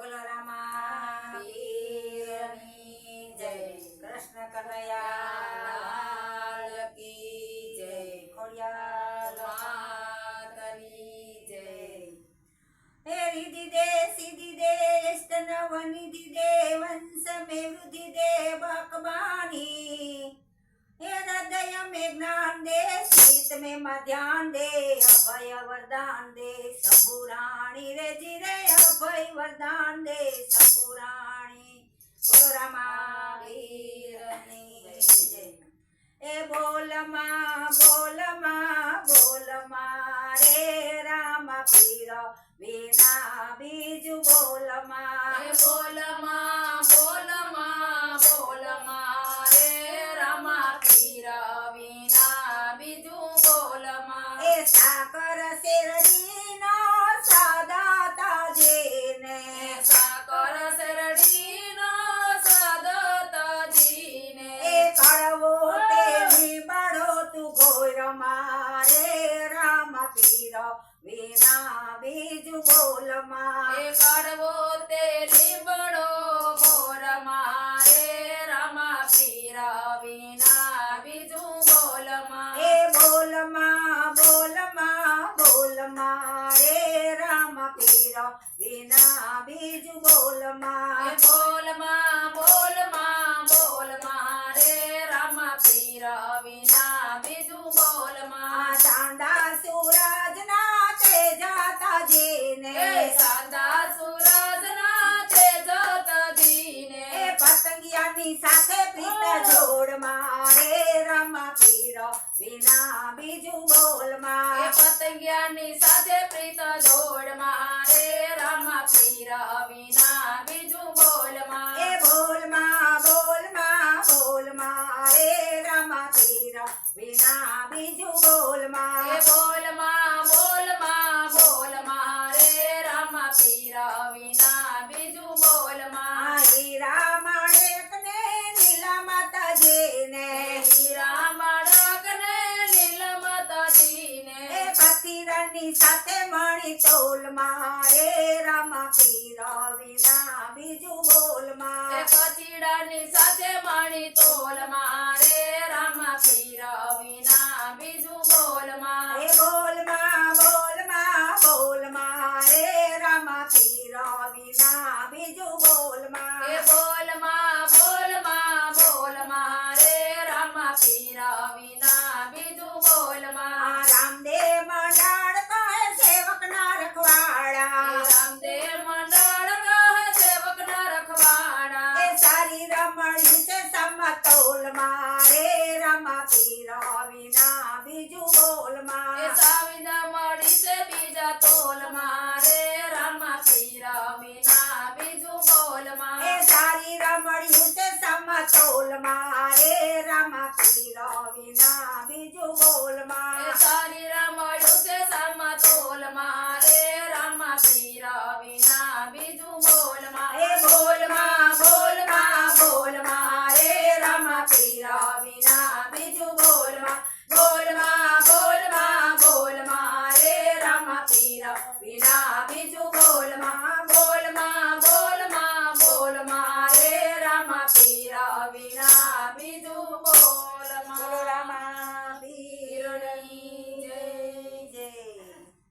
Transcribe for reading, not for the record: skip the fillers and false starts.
બોલો રામા પીરની જય, કૃષ્ણ કનૈયા કી જય, ખોડિયાર માતની જય। હે રિધિ દે સિદ્ધિ દે સ્તનવનિધિ દે વંશ में वृद्धि दे बकबानी। हे हृदय में ज्ञान दे शीत में मध्यान दे अभय वरदान दे शंभुराणी रे जी रे अभय वरदान दे शंभुराणी। बोलो रामा वीरनी जय। ए बोल मां रे रामा पीर वीना बीजू बोल मां। ए बोल मां रे रामा पीर वीना बीजू बोल मां। ए साकर शेरडी नो सदाता जेने साकर शरडी नो सदता जीने। ए कड़वो तेरी बड़ो तू घोर मारे रामा पीर वीना बीजू बोल मां। ए कड़वो तेरी बड़ो घोर मारे रामा पीर वीना बीजू बोल मां। ए बोल मां रे रामा पीर वीना बीजू बोल मां। ए बोल मां रे रामा पीर वीना बीजू बोल मां। चांदा सूरज ना ते जाता जीने ए सादा सूरज ना तेजत दीने। ए पतंगिया नी साथे प्रीत जोड़ मारे रामा पीर वीना बीजू बोल मां। ए पतंगियानी साथे प्रीत जोड़ मारे रामा पीर वीना बीजू बोल मां। ए बोल मां रे रामा पीर वीना बीजू बोल मां। ए बोल मां रे रामा पीर वीना बीजू बोल मां। हीरा माणिक ने नीला माता जी ने हीरा माणक ने नीलमत दीने। ए पतिरानी साथे मणि तोल मारे रामा पीर वीना बीजू बोल मां। ए पतीडानी साथे माणी तोल मारे रामा पीर वीना बीजू बोल मां। ए बोल मां रे रामा पीर वीना बीजू बोल मां। ए बोल मां रे रामा पीर वीना बीजू बोल मां। रामदेव मंडळ कहे सेवक ना रखवाड़ा रामदेव मंडळ कह सेवक ना रखवाड़ा। ए सारी रमणी से समतोल मारे रामा पीर वीना बीजू बोल मां। ए साविना मड़ी से बीजा तोल मारे रामा पीर वीना बीजू बोल मां। ए सारी रमणी से समतोल मारे रामा पीर वीना बीजू बोल मां। ए सारी रमणु से समतोल मारे रामा पीर वीना बीजू बोल मां। ए बोल मां रे रामा पीर वीना बीजू बोल मां। बोल मां रे रामा पीर वीना बीजू